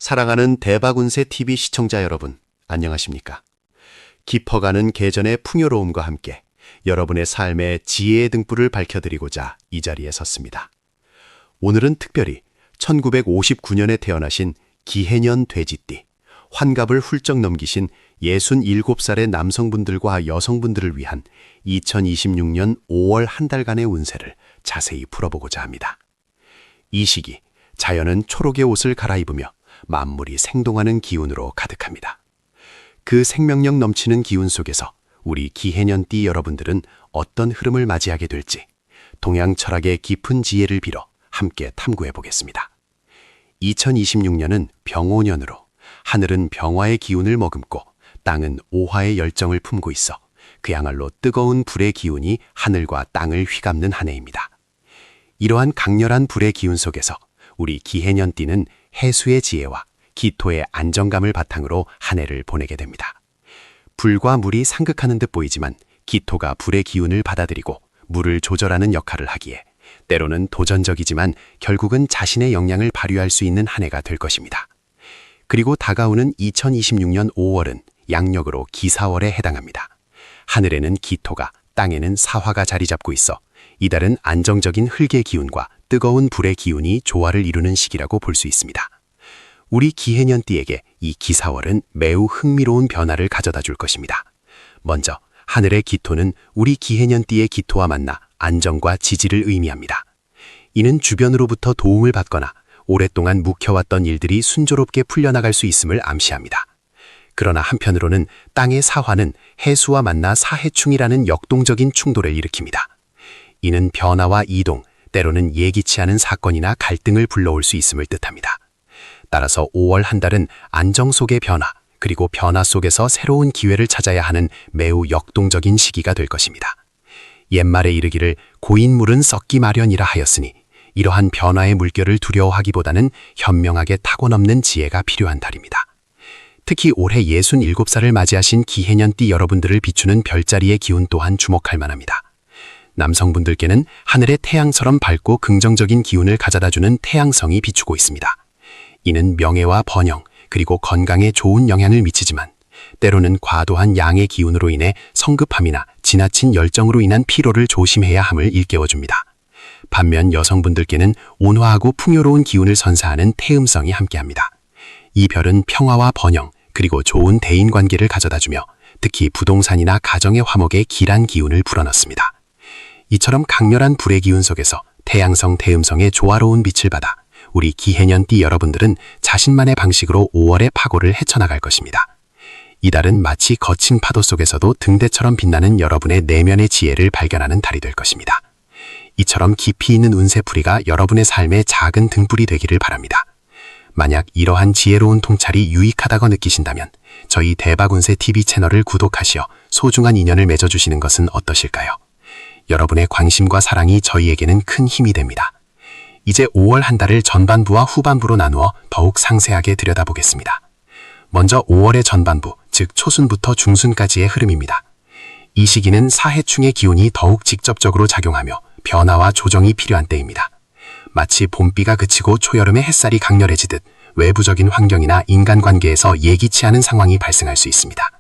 사랑하는 대박운세 TV 시청자 여러분, 안녕하십니까? 깊어가는 개전의 풍요로움과 함께 여러분의 삶의 지혜의 등불을 밝혀드리고자 이 자리에 섰습니다. 오늘은 특별히 1959년에 태어나신 기해년 돼지띠, 환갑을 훌쩍 넘기신 67살의 남성분들과 여성분들을 위한 2026년 5월 한 달간의 운세를 자세히 풀어보고자 합니다. 이 시기, 자연은 초록의 옷을 갈아입으며 만물이 생동하는 기운으로 가득합니다. 그 생명력 넘치는 기운 속에서 우리 기해년띠 여러분들은 어떤 흐름을 맞이하게 될지 동양 철학의 깊은 지혜를 빌어 함께 탐구해 보겠습니다. 2026년은 병오년으로 하늘은 병화의 기운을 머금고 땅은 오화의 열정을 품고 있어 그야말로 뜨거운 불의 기운이 하늘과 땅을 휘감는 한 해입니다. 이러한 강렬한 불의 기운 속에서 우리 기해년띠는 해수의 지혜와 기토의 안정감을 바탕으로 한 해를 보내게 됩니다. 불과 물이 상극하는 듯 보이지만 기토가 불의 기운을 받아들이고 물을 조절하는 역할을 하기에 때로는 도전적이지만 결국은 자신의 역량을 발휘할 수 있는 한 해가 될 것입니다. 그리고 다가오는 2026년 5월은 양력으로 기사월에 해당합니다. 하늘에는 기토가, 땅에는 사화가 자리 잡고 있어 이달은 안정적인 흙의 기운과 뜨거운 불의 기운이 조화를 이루는 시기라고 볼 수 있습니다. 우리 기해년띠에게 이 기사월은 매우 흥미로운 변화를 가져다 줄 것입니다. 먼저 하늘의 기토는 우리 기해년띠의 기토와 만나 안정과 지지를 의미합니다. 이는 주변으로부터 도움을 받거나 오랫동안 묵혀왔던 일들이 순조롭게 풀려나갈 수 있음을 암시합니다. 그러나 한편으로는 땅의 사화는 해수와 만나 사해충이라는 역동적인 충돌을 일으킵니다. 이는 변화와 이동, 때로는 예기치 않은 사건이나 갈등을 불러올 수 있음을 뜻합니다. 따라서 5월 한 달은 안정 속의 변화, 그리고 변화 속에서 새로운 기회를 찾아야 하는 매우 역동적인 시기가 될 것입니다. 옛말에 이르기를 고인물은 썩기 마련이라 하였으니 이러한 변화의 물결을 두려워하기보다는 현명하게 타고 넘는 지혜가 필요한 달입니다. 특히 올해 67살을 맞이하신 기해년띠 여러분들을 비추는 별자리의 기운 또한 주목할 만합니다. 남성분들께는 하늘의 태양처럼 밝고 긍정적인 기운을 가져다주는 태양성이 비추고 있습니다. 이는 명예와 번영, 그리고 건강에 좋은 영향을 미치지만 때로는 과도한 양의 기운으로 인해 성급함이나 지나친 열정으로 인한 피로를 조심해야 함을 일깨워줍니다. 반면 여성분들께는 온화하고 풍요로운 기운을 선사하는 태음성이 함께합니다. 이 별은 평화와 번영, 그리고 좋은 대인관계를 가져다주며 특히 부동산이나 가정의 화목에 길한 기운을 불어넣습니다. 이처럼 강렬한 불의 기운 속에서 태양성, 태음성의 조화로운 빛을 받아 우리 기해년띠 여러분들은 자신만의 방식으로 5월의 파고를 헤쳐나갈 것입니다. 이달은 마치 거친 파도 속에서도 등대처럼 빛나는 여러분의 내면의 지혜를 발견하는 달이 될 것입니다. 이처럼 깊이 있는 운세풀이가 여러분의 삶의 작은 등불이 되기를 바랍니다. 만약 이러한 지혜로운 통찰이 유익하다고 느끼신다면 저희 대박운세 TV 채널을 구독하시어 소중한 인연을 맺어주시는 것은 어떠실까요? 여러분의 관심과 사랑이 저희에게는 큰 힘이 됩니다. 이제 5월 한 달을 전반부와 후반부로 나누어 더욱 상세하게 들여다보겠습니다. 먼저 5월의 전반부, 즉 초순부터 중순까지의 흐름입니다. 이 시기는 사해충의 기운이 더욱 직접적으로 작용하며 변화와 조정이 필요한 때입니다. 마치 봄비가 그치고 초여름에 햇살이 강렬해지듯 외부적인 환경이나 인간관계에서 예기치 않은 상황이 발생할 수 있습니다.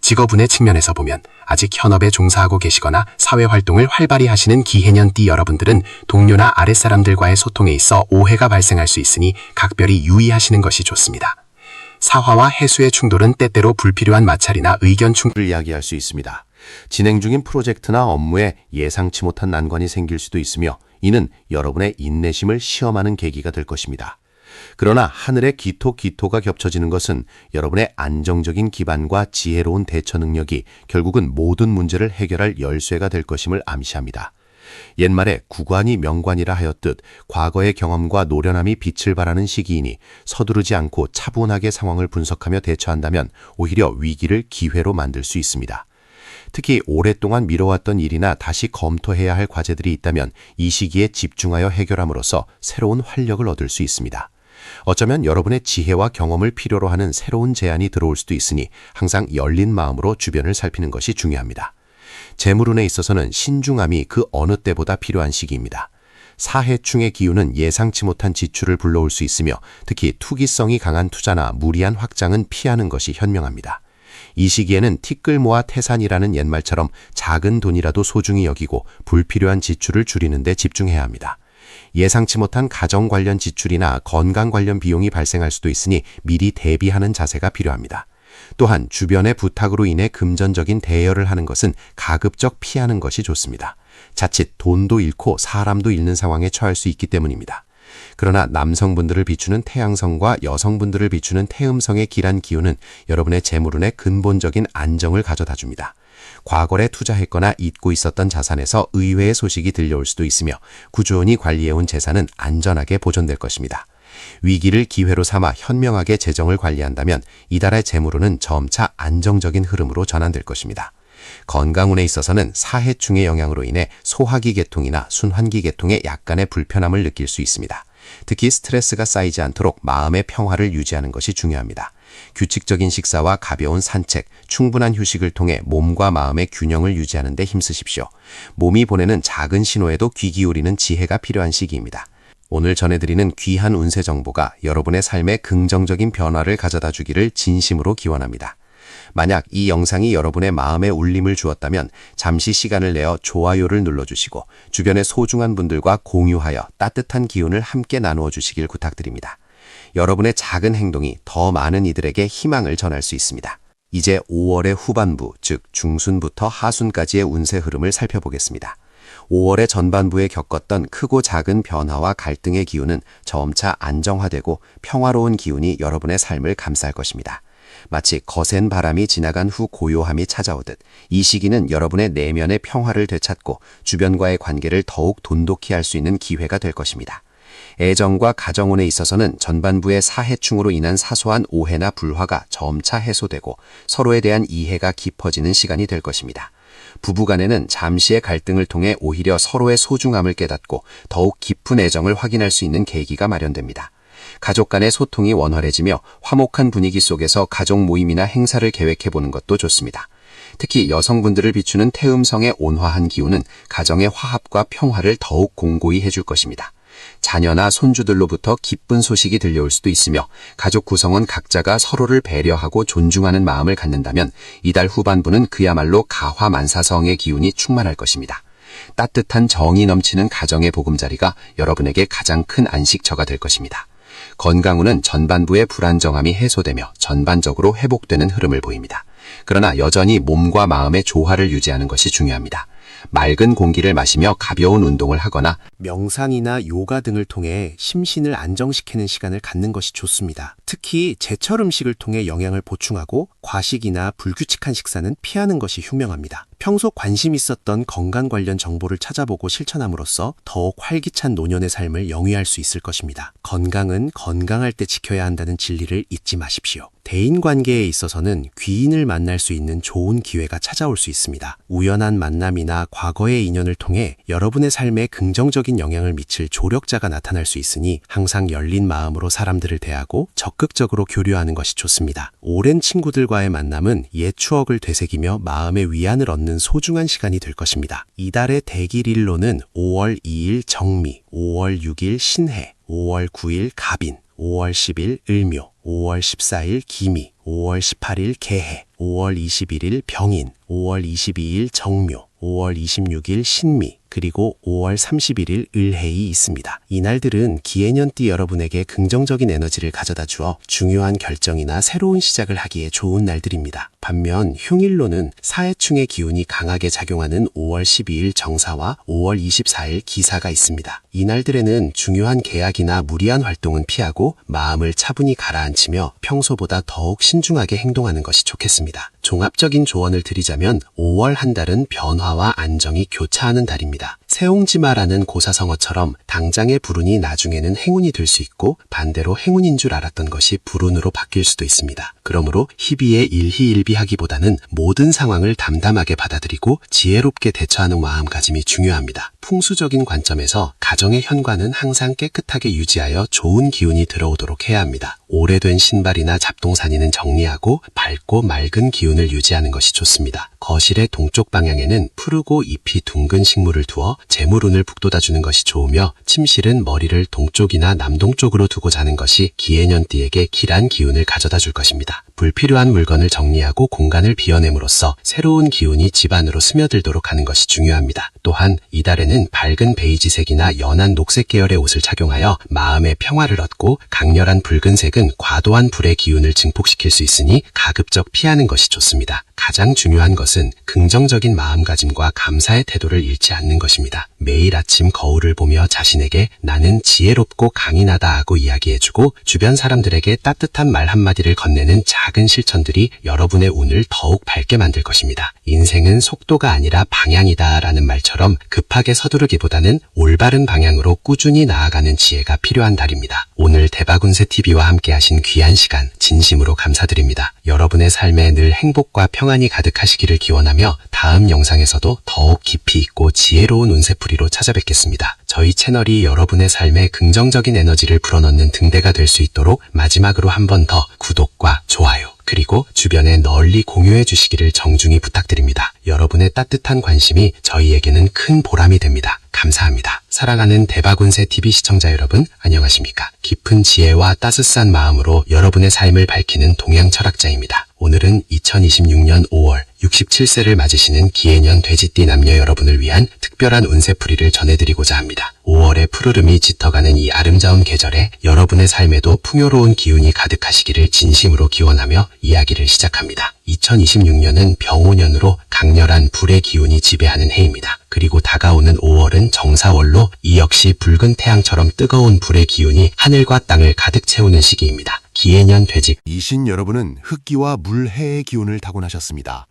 직업운의 측면에서 보면 아직 현업에 종사하고 계시거나 사회활동을 활발히 하시는 기해년띠 여러분들은 동료나 아랫사람들과의 소통에 있어 오해가 발생할 수 있으니 각별히 유의하시는 것이 좋습니다. 사화와 해수의 충돌은 때때로 불필요한 마찰이나 의견 충돌을 이야기할 수 있습니다. 진행 중인 프로젝트나 업무에 예상치 못한 난관이 생길 수도 있으며 이는 여러분의 인내심을 시험하는 계기가 될 것입니다. 그러나 하늘의 기토가 겹쳐지는 것은 여러분의 안정적인 기반과 지혜로운 대처 능력이 결국은 모든 문제를 해결할 열쇠가 될 것임을 암시합니다. 옛말에 구관이 명관이라 하였듯 과거의 경험과 노련함이 빛을 발하는 시기이니 서두르지 않고 차분하게 상황을 분석하며 대처한다면 오히려 위기를 기회로 만들 수 있습니다. 특히 오랫동안 미뤄왔던 일이나 다시 검토해야 할 과제들이 있다면 이 시기에 집중하여 해결함으로써 새로운 활력을 얻을 수 있습니다. 어쩌면 여러분의 지혜와 경험을 필요로 하는 새로운 제안이 들어올 수도 있으니 항상 열린 마음으로 주변을 살피는 것이 중요합니다. 재물운에 있어서는 신중함이 그 어느 때보다 필요한 시기입니다. 사해충의 기운은 예상치 못한 지출을 불러올 수 있으며 특히 투기성이 강한 투자나 무리한 확장은 피하는 것이 현명합니다. 이 시기에는 티끌 모아 태산이라는 옛말처럼 작은 돈이라도 소중히 여기고 불필요한 지출을 줄이는 데 집중해야 합니다. 예상치 못한 가정 관련 지출이나 건강 관련 비용이 발생할 수도 있으니 미리 대비하는 자세가 필요합니다. 또한 주변의 부탁으로 인해 금전적인 대여를 하는 것은 가급적 피하는 것이 좋습니다. 자칫 돈도 잃고 사람도 잃는 상황에 처할 수 있기 때문입니다. 그러나 남성분들을 비추는 태양성과 여성분들을 비추는 태음성의 길한 기운은 여러분의 재물운에 근본적인 안정을 가져다 줍니다. 과거에 투자했거나 잊고 있었던 자산에서 의외의 소식이 들려올 수도 있으며 꾸준히 관리해온 재산은 안전하게 보존될 것입니다. 위기를 기회로 삼아 현명하게 재정을 관리한다면 이달의 재물운은 점차 안정적인 흐름으로 전환될 것입니다. 건강운에 있어서는 사해충의 영향으로 인해 소화기 계통이나 순환기 계통에 약간의 불편함을 느낄 수 있습니다. 특히 스트레스가 쌓이지 않도록 마음의 평화를 유지하는 것이 중요합니다. 규칙적인 식사와 가벼운 산책, 충분한 휴식을 통해 몸과 마음의 균형을 유지하는 데 힘쓰십시오. 몸이 보내는 작은 신호에도 귀 기울이는 지혜가 필요한 시기입니다. 오늘 전해드리는 귀한 운세 정보가 여러분의 삶에 긍정적인 변화를 가져다 주기를 진심으로 기원합니다. 만약 이 영상이 여러분의 마음에 울림을 주었다면 잠시 시간을 내어 좋아요를 눌러주시고 주변의 소중한 분들과 공유하여 따뜻한 기운을 함께 나누어 주시길 부탁드립니다. 여러분의 작은 행동이 더 많은 이들에게 희망을 전할 수 있습니다. 이제 5월의 후반부, 즉 중순부터 하순까지의 운세 흐름을 살펴보겠습니다. 5월의 전반부에 겪었던 크고 작은 변화와 갈등의 기운은 점차 안정화되고 평화로운 기운이 여러분의 삶을 감쌀 것입니다. 마치 거센 바람이 지나간 후 고요함이 찾아오듯 이 시기는 여러분의 내면의 평화를 되찾고 주변과의 관계를 더욱 돈독히 할 수 있는 기회가 될 것입니다. 애정과 가정운에 있어서는 전반부의 사해충으로 인한 사소한 오해나 불화가 점차 해소되고 서로에 대한 이해가 깊어지는 시간이 될 것입니다. 부부간에는 잠시의 갈등을 통해 오히려 서로의 소중함을 깨닫고 더욱 깊은 애정을 확인할 수 있는 계기가 마련됩니다. 가족 간의 소통이 원활해지며 화목한 분위기 속에서 가족 모임이나 행사를 계획해보는 것도 좋습니다. 특히 여성분들을 비추는 태음성의 온화한 기운은 가정의 화합과 평화를 더욱 공고히 해줄 것입니다. 자녀나 손주들로부터 기쁜 소식이 들려올 수도 있으며 가족 구성원 각자가 서로를 배려하고 존중하는 마음을 갖는다면 이달 후반부는 그야말로 가화만사성의 기운이 충만할 것입니다. 따뜻한 정이 넘치는 가정의 보금자리가 여러분에게 가장 큰 안식처가 될 것입니다. 건강운은 전반부의 불안정함이 해소되며 전반적으로 회복되는 흐름을 보입니다. 그러나 여전히 몸과 마음의 조화를 유지하는 것이 중요합니다. 맑은 공기를 마시며 가벼운 운동을 하거나 명상이나 요가 등을 통해 심신을 안정시키는 시간을 갖는 것이 좋습니다. 특히 제철 음식을 통해 영양을 보충하고 과식이나 불규칙한 식사는 피하는 것이 현명합니다. 평소 관심 있었던 건강 관련 정보를 찾아보고 실천함으로써 더욱 활기찬 노년의 삶을 영위할 수 있을 것입니다. 건강은 건강할 때 지켜야 한다는 진리를 잊지 마십시오. 대인관계에 있어서는 귀인을 만날 수 있는 좋은 기회가 찾아올 수 있습니다. 우연한 만남이나 과거의 인연을 통해 여러분의 삶에 긍정적인 영향을 미칠 조력자가 나타날 수 있으니 항상 열린 마음으로 사람들을 대하고 적극적으로 교류하는 것이 좋습니다. 오랜 친구들과의 만남은 옛 추억을 되새기며 마음의 위안을 얻는 소중한 시간이 될 것입니다. 이달의 대길일로는 5월 2일 정미, 5월 6일 신해, 5월 9일 갑인, 5월 10일 을묘, 5월 14일 기미, 5월 18일 개해, 5월 21일 병인, 5월 22일 정묘, 5월 26일 신미, 그리고 5월 31일 을해이 있습니다. 이날들은 기해년띠 여러분에게 긍정적인 에너지를 가져다 주어 중요한 결정이나 새로운 시작을 하기에 좋은 날들입니다. 반면 흉일로는 사해충의 기운이 강하게 작용하는 5월 12일 정사와 5월 24일 기사가 있습니다. 이날들에는 중요한 계약이나 무리한 활동은 피하고 마음을 차분히 가라앉히며 평소보다 더욱 신중하게 행동하는 것이 좋겠습니다. 종합적인 조언을 드리자면 5월 한 달은 변화와 안정이 교차하는 달입니다. 세옹지마라는 고사성어처럼 당장의 불운이 나중에는 행운이 될 수 있고 반대로 행운인 줄 알았던 것이 불운으로 바뀔 수도 있습니다. 그러므로 희비에 일희일비하기보다는 모든 상황을 담담하게 받아들이고 지혜롭게 대처하는 마음가짐이 중요합니다. 풍수적인 관점에서 가정의 현관은 항상 깨끗하게 유지하여 좋은 기운이 들어오도록 해야 합니다. 오래된 신발이나 잡동사니는 정리하고 밝고 맑은 기운을 유지하는 것이 좋습니다. 거실의 동쪽 방향에는 푸르고 잎이 둥근 식물을 두어 재물운을 북돋아주는 것이 좋으며 침실은 머리를 동쪽이나 남동쪽으로 두고 자는 것이 기해년띠에게 길한 기운을 가져다 줄 것입니다. 불필요한 물건을 정리하고 공간을 비워냄으로써 새로운 기운이 집 안으로 스며들도록 하는 것이 중요합니다. 또한 이달에는 밝은 베이지색이나 연한 녹색 계열의 옷을 착용하여 마음의 평화를 얻고, 강렬한 붉은색은 과도한 불의 기운을 증폭시킬 수 있으니 가급적 피하는 것이 좋습니다. 가장 중요한 것은 긍정적인 마음가짐과 감사의 태도를 잃지 않는 것입니다. 매일 아침 거울을 보며 자신에게 나는 지혜롭고 강인하다 하고 이야기해주고, 주변 사람들에게 따뜻한 말 한마디를 건네는 작은 실천들이 여러분의 운을 더욱 밝게 만들 것입니다. 인생은 속도가 아니라 방향이다 라는 말처럼 급하게 서두르기보다는 올바른 방향으로 꾸준히 나아가는 지혜가 필요한 달입니다. 오늘 대박운세TV와 함께 하신 귀한 시간 진심으로 감사드립니다. 여러분의 삶에 늘 행복과 평안이 가득하시기를 기원하며 다음 영상에서도 더욱 깊이 있고 지혜로운 운세풀이로 찾아뵙겠습니다. 저희 채널이 여러분의 삶에 긍정적인 에너지를 불어넣는 등대가 될 수 있도록 마지막으로 한 번 더 구독과 좋아요 그리고 주변에 널리 공유해 주시기를 정중히 부탁드립니다. 여러분의 따뜻한 관심이 저희에게는 큰 보람이 됩니다. 감사합니다. 사랑하는 대박운세TV 시청자 여러분, 안녕하십니까? 깊은 지혜와 따스한 마음으로 여러분의 삶을 밝히는 동양철학자입니다. 오늘은 2026년 5월 67세를 맞으시는 기해년 돼지띠 남녀 여러분을 위한 특별한 운세풀이를 전해드리고자 합니다. 5월의 푸르름이 짙어가는 이 아름다운 계절에 여러분의 삶에도 풍요로운 기운이 가득하시기를 진심으로 기원하며 이야기를 시작합니다. 2026년은 병오년으로 강렬한 불의 기운이 지배하는 해입니다. 그리고 다가오는 5월은 정사월로 이 역시 붉은 태양처럼 뜨거운 불의 기운이 하늘과 땅을 가득 채우는 시기입니다. 기해년 돼지 이신 여러분은 흑기와 물해의 기운을 타고나셨습니다.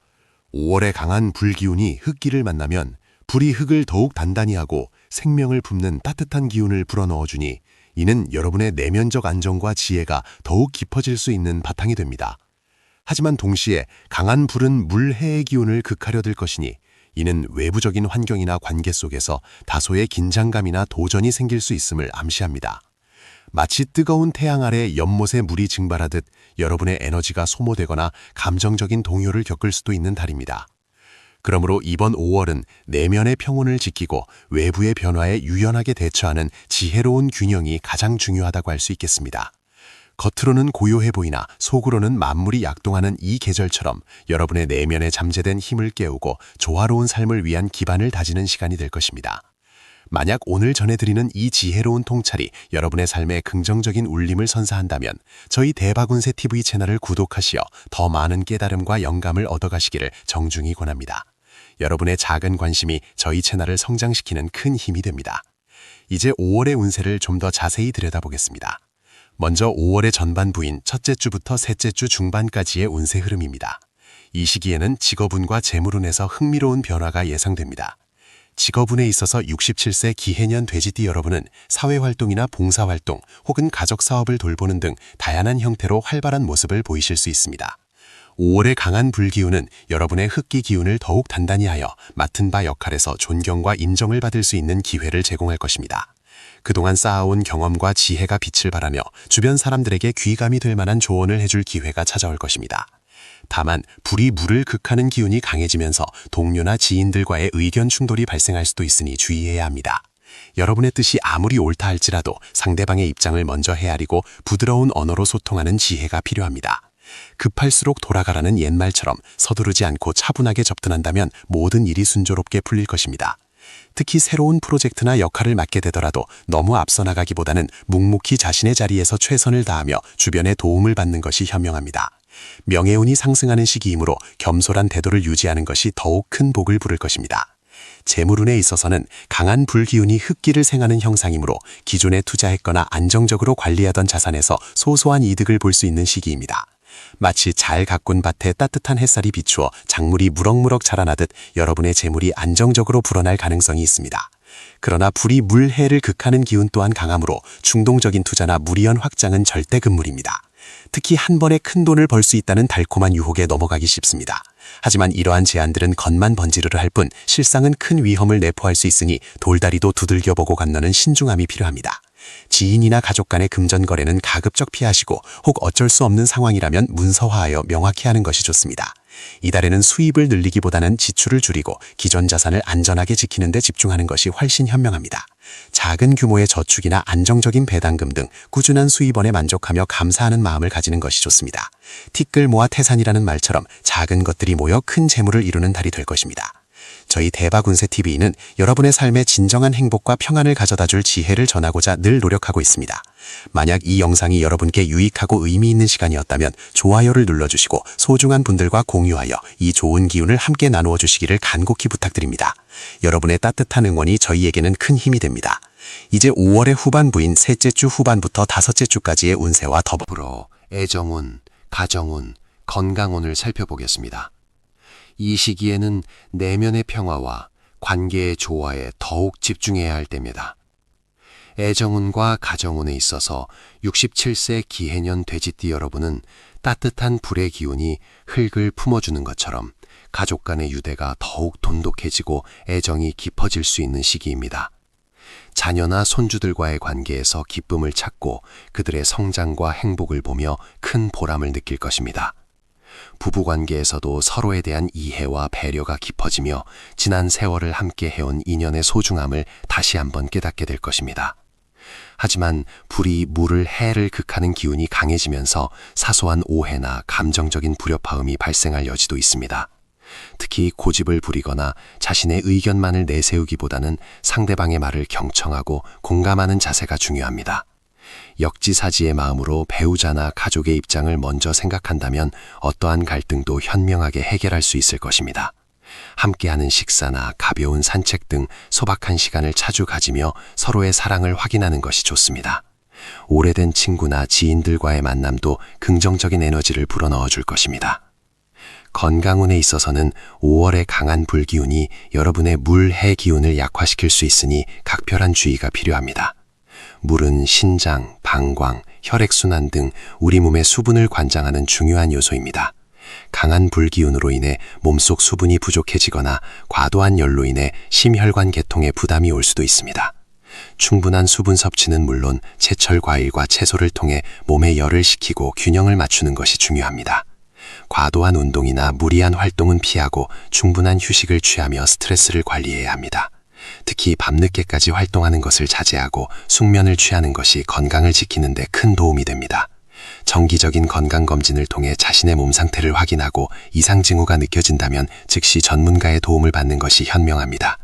5월의 강한 불기운이 흑기를 만나면 불이 흑을 더욱 단단히 하고 생명을 품는 따뜻한 기운을 불어넣어주니 이는 여러분의 내면적 안정과 지혜가 더욱 깊어질 수 있는 바탕이 됩니다. 하지만 동시에 강한 불은 물해의 기운을 극하려 들 것이니 이는 외부적인 환경이나 관계 속에서 다소의 긴장감이나 도전이 생길 수 있음을 암시합니다. 마치 뜨거운 태양 아래 연못에 물이 증발하듯 여러분의 에너지가 소모되거나 감정적인 동요를 겪을 수도 있는 달입니다. 그러므로 이번 5월은 내면의 평온을 지키고 외부의 변화에 유연하게 대처하는 지혜로운 균형이 가장 중요하다고 할 수 있겠습니다. 겉으로는 고요해 보이나 속으로는 만물이 약동하는 이 계절처럼 여러분의 내면에 잠재된 힘을 깨우고 조화로운 삶을 위한 기반을 다지는 시간이 될 것입니다. 만약 오늘 전해드리는 이 지혜로운 통찰이 여러분의 삶에 긍정적인 울림을 선사한다면 저희 대박운세TV 채널을 구독하시어 더 많은 깨달음과 영감을 얻어가시기를 정중히 권합니다. 여러분의 작은 관심이 저희 채널을 성장시키는 큰 힘이 됩니다. 이제 5월의 운세를 좀 더 자세히 들여다보겠습니다. 먼저 5월의 전반부인 첫째 주부터 셋째 주 중반까지의 운세 흐름입니다. 이 시기에는 직업운과 재물운에서 흥미로운 변화가 예상됩니다. 직업운에 있어서 67세 기해년 돼지띠 여러분은 사회활동이나 봉사활동 혹은 가족사업을 돌보는 등 다양한 형태로 활발한 모습을 보이실 수 있습니다. 5월의 강한 불기운은 여러분의 흑기 기운을 더욱 단단히 하여 맡은 바 역할에서 존경과 인정을 받을 수 있는 기회를 제공할 것입니다. 그동안 쌓아온 경험과 지혜가 빛을 발하며 주변 사람들에게 귀감이 될 만한 조언을 해줄 기회가 찾아올 것입니다. 다만 불이 물을 극하는 기운이 강해지면서 동료나 지인들과의 의견 충돌이 발생할 수도 있으니 주의해야 합니다. 여러분의 뜻이 아무리 옳다 할지라도 상대방의 입장을 먼저 헤아리고 부드러운 언어로 소통하는 지혜가 필요합니다. 급할수록 돌아가라는 옛말처럼 서두르지 않고 차분하게 접근한다면 모든 일이 순조롭게 풀릴 것입니다. 특히 새로운 프로젝트나 역할을 맡게 되더라도 너무 앞서 나가기보다는 묵묵히 자신의 자리에서 최선을 다하며 주변의 도움을 받는 것이 현명합니다. 명예운이 상승하는 시기이므로 겸손한 태도를 유지하는 것이 더욱 큰 복을 부를 것입니다. 재물운에 있어서는 강한 불기운이 흑기를 생하는 형상이므로 기존에 투자했거나 안정적으로 관리하던 자산에서 소소한 이득을 볼 수 있는 시기입니다. 마치 잘 가꾼 밭에 따뜻한 햇살이 비추어 작물이 무럭무럭 자라나듯 여러분의 재물이 안정적으로 불어날 가능성이 있습니다. 그러나 불이 물해를 극하는 기운 또한 강하므로 충동적인 투자나 무리한 확장은 절대 금물입니다. 특히 한 번에 큰 돈을 벌 수 있다는 달콤한 유혹에 넘어가기 쉽습니다. 하지만 이러한 제안들은 겉만 번지르르 할 뿐 실상은 큰 위험을 내포할 수 있으니 돌다리도 두들겨보고 건너는 신중함이 필요합니다. 지인이나 가족 간의 금전 거래는 가급적 피하시고 혹 어쩔 수 없는 상황이라면 문서화하여 명확히 하는 것이 좋습니다. 이달에는 수입을 늘리기보다는 지출을 줄이고 기존 자산을 안전하게 지키는 데 집중하는 것이 훨씬 현명합니다. 작은 규모의 저축이나 안정적인 배당금 등 꾸준한 수입원에 만족하며 감사하는 마음을 가지는 것이 좋습니다. 티끌 모아 태산이라는 말처럼 작은 것들이 모여 큰 재물을 이루는 달이 될 것입니다. 저희 대박운세TV는 여러분의 삶에 진정한 행복과 평안을 가져다줄 지혜를 전하고자 늘 노력하고 있습니다. 만약 이 영상이 여러분께 유익하고 의미 있는 시간이었다면 좋아요를 눌러주시고 소중한 분들과 공유하여 이 좋은 기운을 함께 나누어 주시기를 간곡히 부탁드립니다. 여러분의 따뜻한 응원이 저희에게는 큰 힘이 됩니다. 이제 5월의 후반부인 셋째 주 후반부터 다섯째 주까지의 운세와 더불어 애정운, 가정운, 건강운을 살펴보겠습니다. 이 시기에는 내면의 평화와 관계의 조화에 더욱 집중해야 할 때입니다. 애정운과 가정운에 있어서 67세 기해년 돼지띠 여러분은 따뜻한 불의 기운이 흙을 품어주는 것처럼 가족 간의 유대가 더욱 돈독해지고 애정이 깊어질 수 있는 시기입니다. 자녀나 손주들과의 관계에서 기쁨을 찾고 그들의 성장과 행복을 보며 큰 보람을 느낄 것입니다. 부부관계에서도 서로에 대한 이해와 배려가 깊어지며 지난 세월을 함께 해온 인연의 소중함을 다시 한번 깨닫게 될 것입니다. 하지만 불이 물을 해를 극하는 기운이 강해지면서 사소한 오해나 감정적인 불협화음이 발생할 여지도 있습니다. 특히 고집을 부리거나 자신의 의견만을 내세우기보다는 상대방의 말을 경청하고 공감하는 자세가 중요합니다. 역지사지의 마음으로 배우자나 가족의 입장을 먼저 생각한다면 어떠한 갈등도 현명하게 해결할 수 있을 것입니다. 함께하는 식사나 가벼운 산책 등 소박한 시간을 자주 가지며 서로의 사랑을 확인하는 것이 좋습니다. 오래된 친구나 지인들과의 만남도 긍정적인 에너지를 불어넣어 줄 것입니다. 건강운에 있어서는 5월의 강한 불기운이 여러분의 물, 해 기운을 약화시킬 수 있으니 각별한 주의가 필요합니다. 물은 신장, 방광, 혈액순환 등 우리 몸의 수분을 관장하는 중요한 요소입니다. 강한 불기운으로 인해 몸속 수분이 부족해지거나 과도한 열로 인해 심혈관 계통에 부담이 올 수도 있습니다. 충분한 수분 섭취는 물론 제철 과일과 채소를 통해 몸에 열을 식히고 균형을 맞추는 것이 중요합니다. 과도한 운동이나 무리한 활동은 피하고 충분한 휴식을 취하며 스트레스를 관리해야 합니다. 특히 밤늦게까지 활동하는 것을 자제하고 숙면을 취하는 것이 건강을 지키는 데 큰 도움이 됩니다. 정기적인 건강검진을 통해 자신의 몸 상태를 확인하고 이상 징후가 느껴진다면 즉시 전문가의 도움을 받는 것이 현명합니다.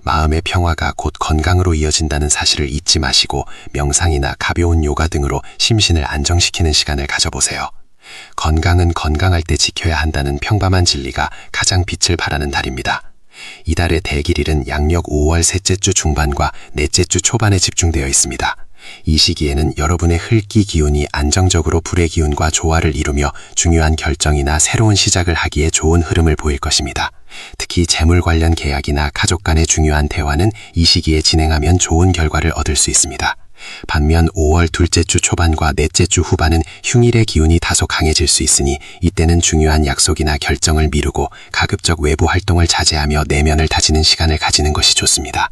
마음의 평화가 곧 건강으로 이어진다는 사실을 잊지 마시고 명상이나 가벼운 요가 등으로 심신을 안정시키는 시간을 가져보세요. 건강은 건강할 때 지켜야 한다는 평범한 진리가 가장 빛을 발하는 달입니다. 이달의 대길일은 양력 5월 셋째 주 중반과 넷째 주 초반에 집중되어 있습니다. 이 시기에는 여러분의 흙기 기운이 안정적으로 불의 기운과 조화를 이루며 중요한 결정이나 새로운 시작을 하기에 좋은 흐름을 보일 것입니다. 특히 재물 관련 계약이나 가족 간의 중요한 대화는 이 시기에 진행하면 좋은 결과를 얻을 수 있습니다. 반면 5월 둘째 주 초반과 넷째 주 후반은 흉일의 기운이 다소 강해질 수 있으니 이때는 중요한 약속이나 결정을 미루고 가급적 외부 활동을 자제하며 내면을 다지는 시간을 가지는 것이 좋습니다.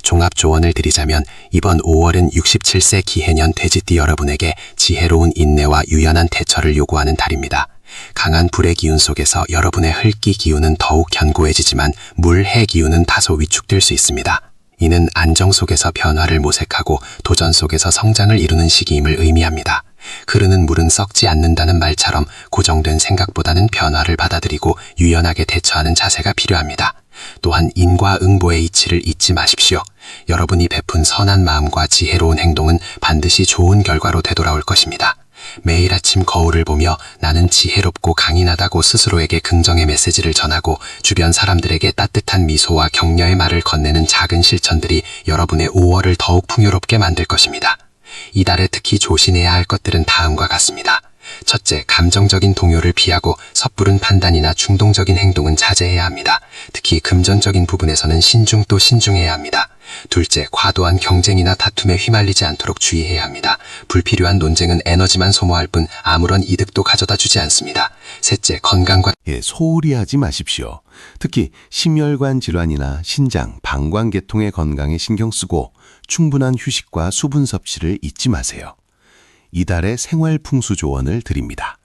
종합 조언을 드리자면 이번 5월은 67세 기해년 돼지띠 여러분에게 지혜로운 인내와 유연한 대처를 요구하는 달입니다. 강한 불의 기운 속에서 여러분의 흙기 기운은 더욱 견고해지지만 물, 해 기운은 다소 위축될 수 있습니다. 이는 안정 속에서 변화를 모색하고 도전 속에서 성장을 이루는 시기임을 의미합니다. 흐르는 물은 썩지 않는다는 말처럼 고정된 생각보다는 변화를 받아들이고 유연하게 대처하는 자세가 필요합니다. 또한 인과응보의 이치를 잊지 마십시오. 여러분이 베푼 선한 마음과 지혜로운 행동은 반드시 좋은 결과로 되돌아올 것입니다. 매일 아침 거울을 보며 나는 지혜롭고 강인하다고 스스로에게 긍정의 메시지를 전하고 주변 사람들에게 따뜻한 미소와 격려의 말을 건네는 작은 실천들이 여러분의 5월을 더욱 풍요롭게 만들 것입니다. 이달에 특히 조심해야 할 것들은 다음과 같습니다. 첫째, 감정적인 동요를 피하고 섣부른 판단이나 충동적인 행동은 자제해야 합니다. 특히 금전적인 부분에서는 신중 또 신중해야 합니다. 둘째, 과도한 경쟁이나 다툼에 휘말리지 않도록 주의해야 합니다. 불필요한 논쟁은 에너지만 소모할 뿐 아무런 이득도 가져다 주지 않습니다. 셋째, 건강과 소홀히 하지 마십시오. 특히 심혈관 질환이나 신장, 방광계통의 건강에 신경 쓰고 충분한 휴식과 수분 섭취를 잊지 마세요. 이달의 생활풍수 조언을 드립니다.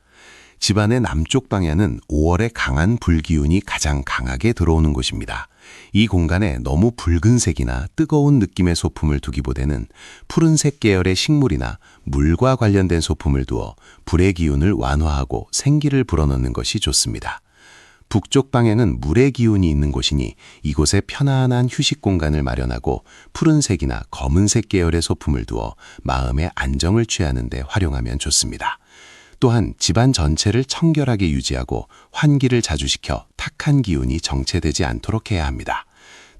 집안의 남쪽 방향은 5월에 강한 불기운이 가장 강하게 들어오는 곳입니다. 이 공간에 너무 붉은색이나 뜨거운 느낌의 소품을 두기보다는 푸른색 계열의 식물이나 물과 관련된 소품을 두어 불의 기운을 완화하고 생기를 불어넣는 것이 좋습니다. 북쪽 방에는 물의 기운이 있는 곳이니 이곳에 편안한 휴식 공간을 마련하고 푸른색이나 검은색 계열의 소품을 두어 마음의 안정을 취하는 데 활용하면 좋습니다. 또한 집안 전체를 청결하게 유지하고 환기를 자주 시켜 탁한 기운이 정체되지 않도록 해야 합니다.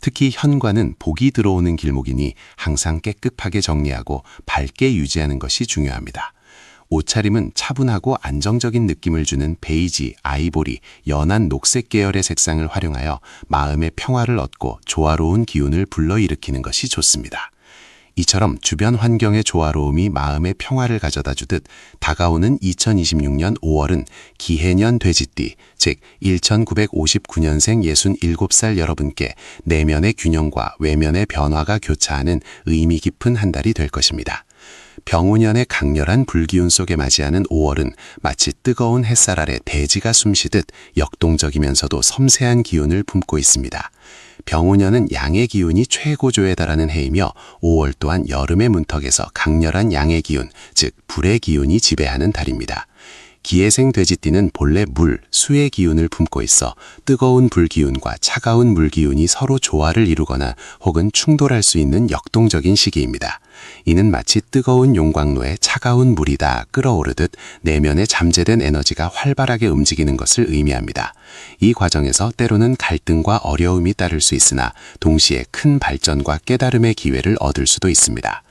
특히 현관은 복이 들어오는 길목이니 항상 깨끗하게 정리하고 밝게 유지하는 것이 중요합니다. 옷차림은 차분하고 안정적인 느낌을 주는 베이지, 아이보리, 연한 녹색 계열의 색상을 활용하여 마음의 평화를 얻고 조화로운 기운을 불러일으키는 것이 좋습니다. 이처럼 주변 환경의 조화로움이 마음의 평화를 가져다 주듯 다가오는 2026년 5월은 기해년 돼지띠, 즉 1959년생 67살 여러분께 내면의 균형과 외면의 변화가 교차하는 의미 깊은 한 달이 될 것입니다. 병우년의 강렬한 불기운 속에 맞이하는 5월은 마치 뜨거운 햇살 아래 대지가 숨쉬듯 역동적이면서도 섬세한 기운을 품고 있습니다. 병우년은 양의 기운이 최고조에 달하는 해이며 5월 또한 여름의 문턱에서 강렬한 양의 기운, 즉 불의 기운이 지배하는 달입니다. 기해생 돼지띠는 본래 물, 수의 기운을 품고 있어 뜨거운 불기운과 차가운 물기운이 서로 조화를 이루거나 혹은 충돌할 수 있는 역동적인 시기입니다. 이는 마치 뜨거운 용광로에 차가운 물이 다 끓어오르듯 내면에 잠재된 에너지가 활발하게 움직이는 것을 의미합니다. 이 과정에서 때로는 갈등과 어려움이 따를 수 있으나 동시에 큰 발전과 깨달음의 기회를 얻을 수도 있습니다.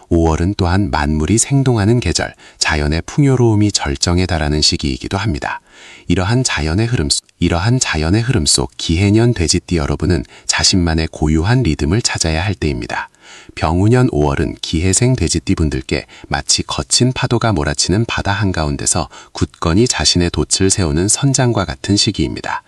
5월은 또한 만물이 생동하는 계절, 자연의 풍요로움이 절정에 달하는 시기이기도 합니다. 이러한 자연의 흐름 속 기해년 돼지띠 여러분은 자신만의 고유한 리듬을 찾아야 할 때입니다. 병우년 5월은 기해생 돼지띠 분들께 마치 거친 파도가 몰아치는 바다 한가운데서 굳건히 자신의 돛을 세우는 선장과 같은 시기입니다.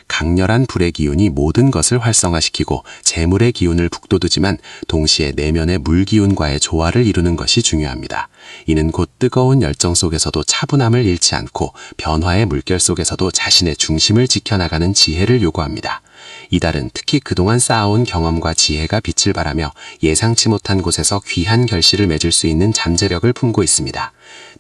강렬한 불의 기운이 모든 것을 활성화시키고 재물의 기운을 북돋우지만 동시에 내면의 물 기운과의 조화를 이루는 것이 중요합니다. 이는 곧 뜨거운 열정 속에서도 차분함을 잃지 않고 변화의 물결 속에서도 자신의 중심을 지켜나가는 지혜를 요구합니다. 이달은 특히 그동안 쌓아온 경험과 지혜가 빛을 발하며 예상치 못한 곳에서 귀한 결실을 맺을 수 있는 잠재력을 품고 있습니다.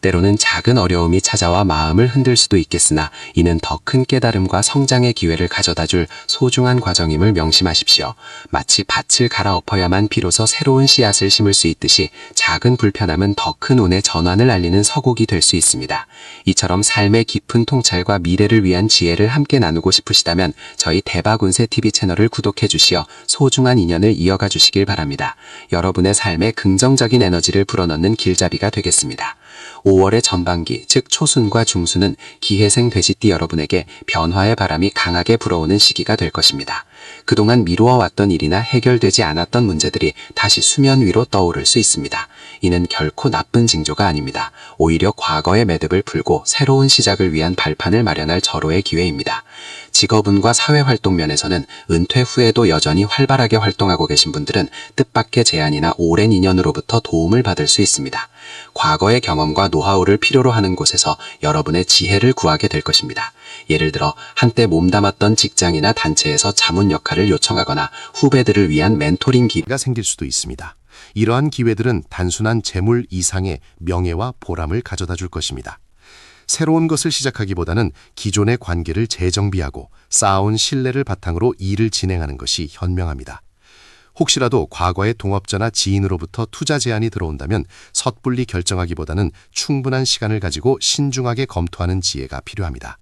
때로는 작은 어려움이 찾아와 마음을 흔들 수도 있겠으나 이는 더 큰 깨달음과 성장의 기회를 가져다줄 소중한 과정임을 명심하십시오. 마치 밭을 갈아엎어야만 비로소 새로운 씨앗을 심을 수 있듯이 작은 불편함은 더 큰 운의 전환을 알리는 서곡이 될 수 있습니다. 이처럼 삶의 깊은 통찰과 미래를 위한 지혜를 함께 나누고 싶으시다면 저희 대박운세TV 채널을 구독해 주시어 소중한 인연을 이어가 주시길 바랍니다. 여러분의 삶에 긍정적인 에너지를 불어넣는 길잡이가 되겠습니다. 5월의 전반기, 즉 초순과 중순은 기해생 돼지띠 여러분에게 변화의 바람이 강하게 불어오는 시기가 될 것입니다. 그동안 미루어왔던 일이나 해결되지 않았던 문제들이 다시 수면 위로 떠오를 수 있습니다. 이는 결코 나쁜 징조가 아닙니다. 오히려 과거의 매듭을 풀고 새로운 시작을 위한 발판을 마련할 절호의 기회입니다. 직업운과 사회활동 면에서는 은퇴 후에도 여전히 활발하게 활동하고 계신 분들은 뜻밖의 제안이나 오랜 인연으로부터 도움을 받을 수 있습니다. 과거의 경험과 노하우를 필요로 하는 곳에서 여러분의 지혜를 구하게 될 것입니다. 예를 들어 한때 몸담았던 직장이나 단체에서 자문 역할을 요청하거나 후배들을 위한 멘토링 기회가 생길 수도 있습니다. 이러한 기회들은 단순한 재물 이상의 명예와 보람을 가져다 줄 것입니다. 새로운 것을 시작하기보다는 기존의 관계를 재정비하고 쌓아온 신뢰를 바탕으로 일을 진행하는 것이 현명합니다. 혹시라도 과거의 동업자나 지인으로부터 투자 제안이 들어온다면 섣불리 결정하기보다는 충분한 시간을 가지고 신중하게 검토하는 지혜가 필요합니다.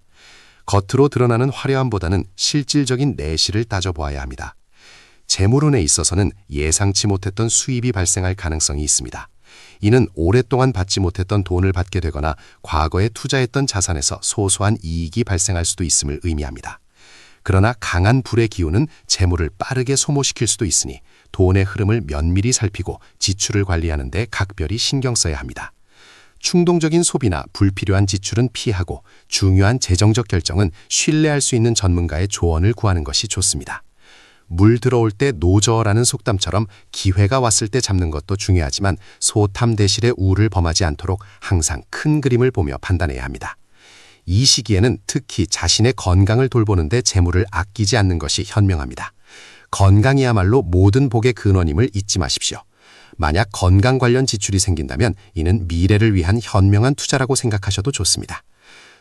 겉으로 드러나는 화려함보다는 실질적인 내실을 따져보아야 합니다. 재물운에 있어서는 예상치 못했던 수입이 발생할 가능성이 있습니다. 이는 오랫동안 받지 못했던 돈을 받게 되거나 과거에 투자했던 자산에서 소소한 이익이 발생할 수도 있음을 의미합니다. 그러나 강한 불의 기운은 재물을 빠르게 소모시킬 수도 있으니 돈의 흐름을 면밀히 살피고 지출을 관리하는 데 각별히 신경 써야 합니다. 충동적인 소비나 불필요한 지출은 피하고 중요한 재정적 결정은 신뢰할 수 있는 전문가의 조언을 구하는 것이 좋습니다. 물 들어올 때 노저라는 속담처럼 기회가 왔을 때 잡는 것도 중요하지만 소탐대실의 우를 범하지 않도록 항상 큰 그림을 보며 판단해야 합니다. 이 시기에는 특히 자신의 건강을 돌보는데 재물을 아끼지 않는 것이 현명합니다. 건강이야말로 모든 복의 근원임을 잊지 마십시오. 만약 건강 관련 지출이 생긴다면 이는 미래를 위한 현명한 투자라고 생각하셔도 좋습니다.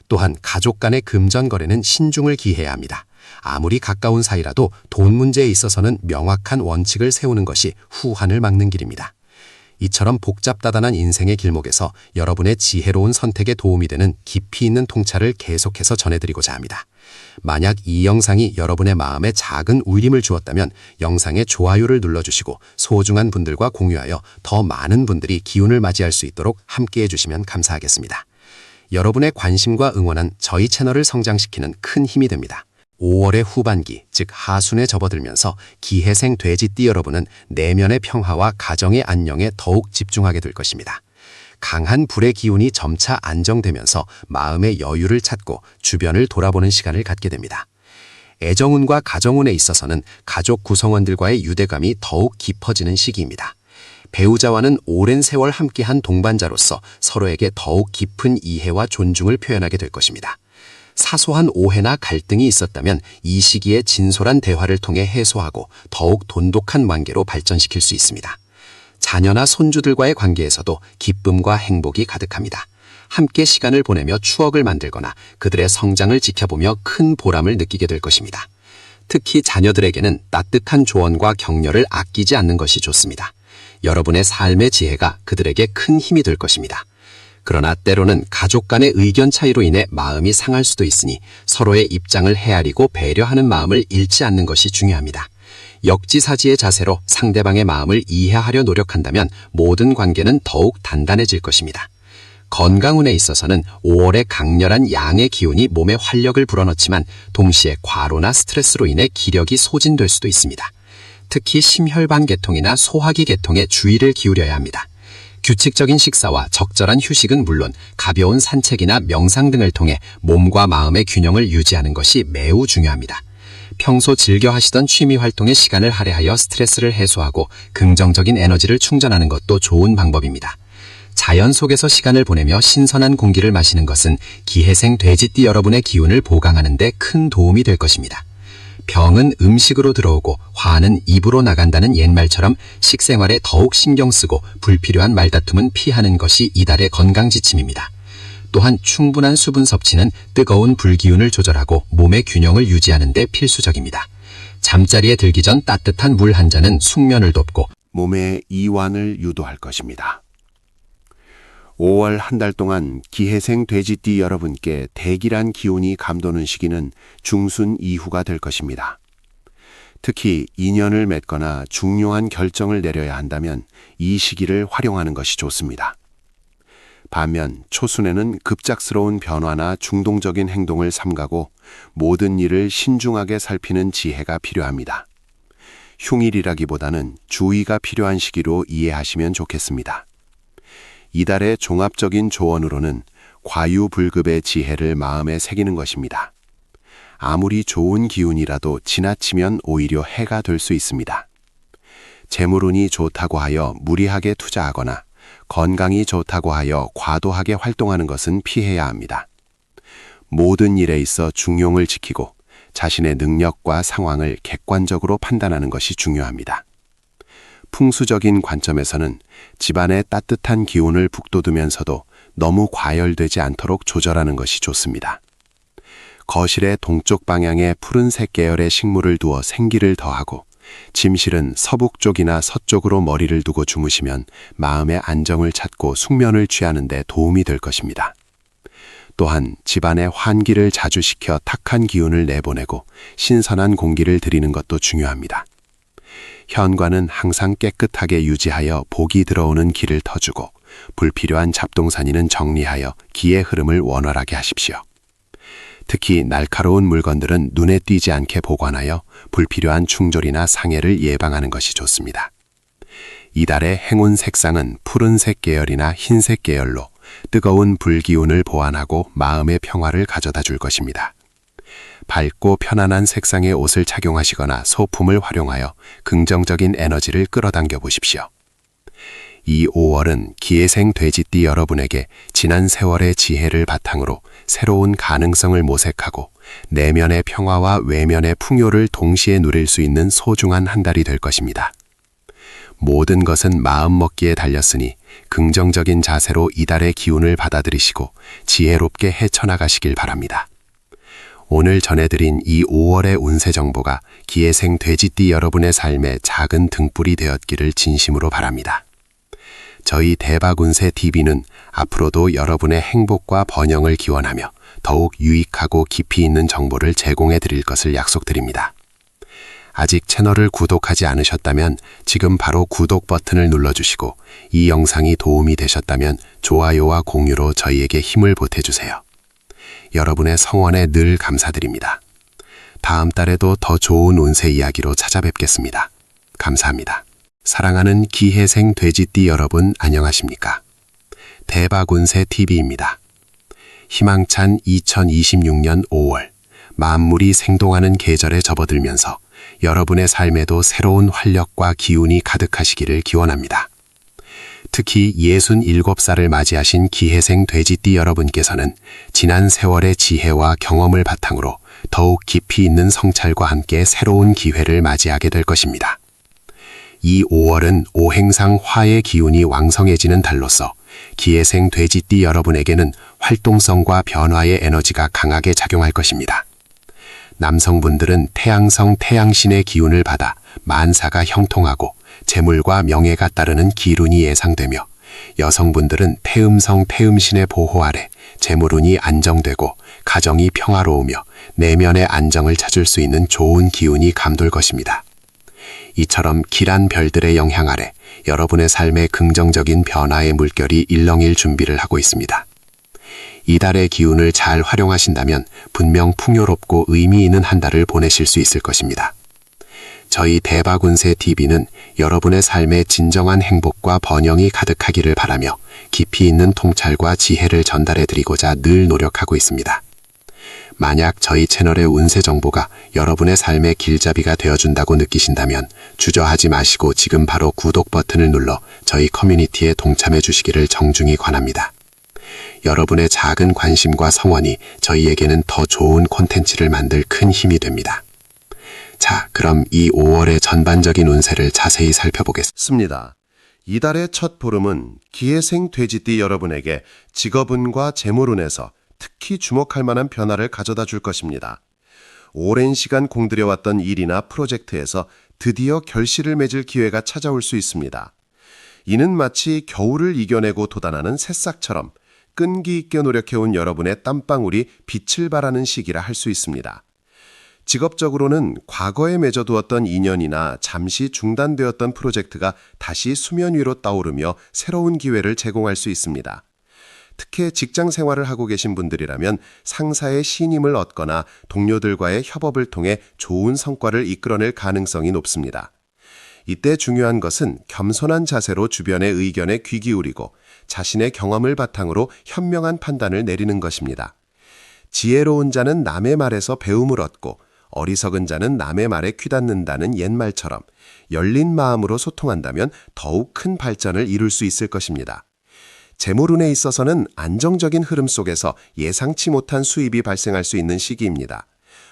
또한 가족 간의 금전 거래는 신중을 기해야 합니다. 아무리 가까운 사이라도 돈 문제에 있어서는 명확한 원칙을 세우는 것이 후환을 막는 길입니다. 이처럼 복잡다단한 인생의 길목에서 여러분의 지혜로운 선택에 도움이 되는 깊이 있는 통찰을 계속해서 전해드리고자 합니다. 만약 이 영상이 여러분의 마음에 작은 울림을 주었다면 영상의 좋아요를 눌러주시고 소중한 분들과 공유하여 더 많은 분들이 기운을 맞이할 수 있도록 함께해 주시면 감사하겠습니다. 여러분의 관심과 응원은 저희 채널을 성장시키는 큰 힘이 됩니다. 5월의 후반기, 즉 하순에 접어들면서 기해생 돼지띠 여러분은 내면의 평화와 가정의 안녕에 더욱 집중하게 될 것입니다. 강한 불의 기운이 점차 안정되면서 마음의 여유를 찾고 주변을 돌아보는 시간을 갖게 됩니다. 애정운과 가정운에 있어서는 가족 구성원들과의 유대감이 더욱 깊어지는 시기입니다. 배우자와는 오랜 세월 함께한 동반자로서 서로에게 더욱 깊은 이해와 존중을 표현하게 될 것입니다. 사소한 오해나 갈등이 있었다면 이 시기에 진솔한 대화를 통해 해소하고 더욱 돈독한 관계로 발전시킬 수 있습니다. 자녀나 손주들과의 관계에서도 기쁨과 행복이 가득합니다. 함께 시간을 보내며 추억을 만들거나 그들의 성장을 지켜보며 큰 보람을 느끼게 될 것입니다. 특히 자녀들에게는 따뜻한 조언과 격려를 아끼지 않는 것이 좋습니다. 여러분의 삶의 지혜가 그들에게 큰 힘이 될 것입니다. 그러나 때로는 가족 간의 의견 차이로 인해 마음이 상할 수도 있으니 서로의 입장을 헤아리고 배려하는 마음을 잃지 않는 것이 중요합니다. 역지사지의 자세로 상대방의 마음을 이해하려 노력한다면 모든 관계는 더욱 단단해질 것입니다. 건강운에 있어서는 5월의 강렬한 양의 기운이 몸에 활력을 불어넣지만 동시에 과로나 스트레스로 인해 기력이 소진될 수도 있습니다. 특히 심혈관 계통이나 소화기 계통에 주의를 기울여야 합니다. 규칙적인 식사와 적절한 휴식은 물론 가벼운 산책이나 명상 등을 통해 몸과 마음의 균형을 유지하는 것이 매우 중요합니다. 평소 즐겨 하시던 취미 활동에 시간을 할애하여 스트레스를 해소하고 긍정적인 에너지를 충전하는 것도 좋은 방법입니다. 자연 속에서 시간을 보내며 신선한 공기를 마시는 것은 기해생 돼지띠 여러분의 기운을 보강하는 데 큰 도움이 될 것입니다. 병은 음식으로 들어오고 화는 입으로 나간다는 옛말처럼 식생활에 더욱 신경 쓰고 불필요한 말다툼은 피하는 것이 이달의 건강 지침입니다. 또한 충분한 수분 섭취는 뜨거운 불기운을 조절하고 몸의 균형을 유지하는 데 필수적입니다. 잠자리에 들기 전 따뜻한 물 한 잔은 숙면을 돕고 몸의 이완을 유도할 것입니다. 5월 한 달 동안 기해생 돼지띠 여러분께 대기란 기운이 감도는 시기는 중순 이후가 될 것입니다. 특히 인연을 맺거나 중요한 결정을 내려야 한다면 이 시기를 활용하는 것이 좋습니다. 반면 초순에는 급작스러운 변화나 중동적인 행동을 삼가고 모든 일을 신중하게 살피는 지혜가 필요합니다. 흉일이라기보다는 주의가 필요한 시기로 이해하시면 좋겠습니다. 이달의 종합적인 조언으로는 과유불급의 지혜를 마음에 새기는 것입니다. 아무리 좋은 기운이라도 지나치면 오히려 해가 될 수 있습니다. 재물운이 좋다고 하여 무리하게 투자하거나 건강이 좋다고 하여 과도하게 활동하는 것은 피해야 합니다. 모든 일에 있어 중용을 지키고 자신의 능력과 상황을 객관적으로 판단하는 것이 중요합니다. 풍수적인 관점에서는 집안의 따뜻한 기운을 북돋우면서도 너무 과열되지 않도록 조절하는 것이 좋습니다. 거실의 동쪽 방향에 푸른색 계열의 식물을 두어 생기를 더하고 침실은 서북 쪽이나 서쪽으로 머리를 두고 주무시면 마음의 안정을 찾고 숙면을 취하는 데 도움이 될 것입니다. 또한 집안의 환기를 자주 시켜 탁한 기운을 내보내고 신선한 공기를 들이는 것도 중요합니다. 현관은 항상 깨끗하게 유지하여 복이 들어오는 길을 터주고 불필요한 잡동사니는 정리하여 기의 흐름을 원활하게 하십시오. 특히 날카로운 물건들은 눈에 띄지 않게 보관하여 불필요한 충돌이나 상해를 예방하는 것이 좋습니다. 이달의 행운 색상은 푸른색 계열이나 흰색 계열로 뜨거운 불기운을 보완하고 마음의 평화를 가져다 줄 것입니다. 밝고 편안한 색상의 옷을 착용하시거나 소품을 활용하여 긍정적인 에너지를 끌어당겨 보십시오. 이 5월은 기회생 돼지띠 여러분에게 지난 세월의 지혜를 바탕으로 새로운 가능성을 모색하고 내면의 평화와 외면의 풍요를 동시에 누릴 수 있는 소중한 한 달이 될 것입니다. 모든 것은 마음먹기에 달렸으니 긍정적인 자세로 이달의 기운을 받아들이시고 지혜롭게 헤쳐나가시길 바랍니다. 오늘 전해드린 이 5월의 운세 정보가 기회생 돼지띠 여러분의 삶에 작은 등불이 되었기를 진심으로 바랍니다. 저희 대박운세 TV는 앞으로도 여러분의 행복과 번영을 기원하며 더욱 유익하고 깊이 있는 정보를 제공해 드릴 것을 약속드립니다. 아직 채널을 구독하지 않으셨다면 지금 바로 구독 버튼을 눌러주시고 이 영상이 도움이 되셨다면 좋아요와 공유로 저희에게 힘을 보태주세요. 여러분의 성원에 늘 감사드립니다. 다음 달에도 더 좋은 운세 이야기로 찾아뵙겠습니다. 감사합니다. 사랑하는 기회생 돼지띠 여러분 안녕하십니까? 대박운세 TV입니다. 희망찬 2026년 5월 만물이 생동하는 계절에 접어들면서 여러분의 삶에도 새로운 활력과 기운이 가득하시기를 기원합니다. 특히 67살을 맞이하신 기회생 돼지띠 여러분께서는 지난 세월의 지혜와 경험을 바탕으로 더욱 깊이 있는 성찰과 함께 새로운 기회를 맞이하게 될 것입니다. 이 5월은 오행상 화의 기운이 왕성해지는 달로서 기회생 돼지띠 여러분에게는 활동성과 변화의 에너지가 강하게 작용할 것입니다. 남성분들은 태양성 태양신의 기운을 받아 만사가 형통하고 재물과 명예가 따르는 기운이 예상되며 여성분들은 태음성 태음신의 보호 아래 재물운이 안정되고 가정이 평화로우며 내면의 안정을 찾을 수 있는 좋은 기운이 감돌 것입니다. 이처럼 길한 별들의 영향 아래 여러분의 삶에 긍정적인 변화의 물결이 일렁일 준비를 하고 있습니다. 이달의 기운을 잘 활용하신다면 분명 풍요롭고 의미 있는 한 달을 보내실 수 있을 것입니다. 저희 대박운세 TV는 여러분의 삶에 진정한 행복과 번영이 가득하기를 바라며 깊이 있는 통찰과 지혜를 전달해 드리고자 늘 노력하고 있습니다. 만약 저희 채널의 운세 정보가 여러분의 삶의 길잡이가 되어준다고 느끼신다면 주저하지 마시고 지금 바로 구독 버튼을 눌러 저희 커뮤니티에 동참해 주시기를 정중히 권합니다. 여러분의 작은 관심과 성원이 저희에게는 더 좋은 콘텐츠를 만들 큰 힘이 됩니다. 자, 그럼 이 5월의 전반적인 운세를 자세히 살펴보겠습니다. 이달의 첫 보름은 기회생 돼지띠 여러분에게 직업운과 재물운에서 특히 주목할 만한 변화를 가져다 줄 것입니다. 오랜 시간 공들여왔던 일이나 프로젝트에서 드디어 결실을 맺을 기회가 찾아올 수 있습니다. 이는 마치 겨울을 이겨내고 돋아나는 새싹처럼 끈기 있게 노력해온 여러분의 땀방울이 빛을 발하는 시기라 할 수 있습니다. 직업적으로는 과거에 맺어두었던 인연이나 잠시 중단되었던 프로젝트가 다시 수면 위로 떠오르며 새로운 기회를 제공할 수 있습니다. 특히 직장 생활을 하고 계신 분들이라면 상사의 신임을 얻거나 동료들과의 협업을 통해 좋은 성과를 이끌어낼 가능성이 높습니다. 이때 중요한 것은 겸손한 자세로 주변의 의견에 귀 기울이고 자신의 경험을 바탕으로 현명한 판단을 내리는 것입니다. 지혜로운 자는 남의 말에서 배움을 얻고 어리석은 자는 남의 말에 귀닫는다는 옛말처럼 열린 마음으로 소통한다면 더욱 큰 발전을 이룰 수 있을 것입니다. 재물운에 있어서는 안정적인 흐름 속에서 예상치 못한 수입이 발생할 수 있는 시기입니다.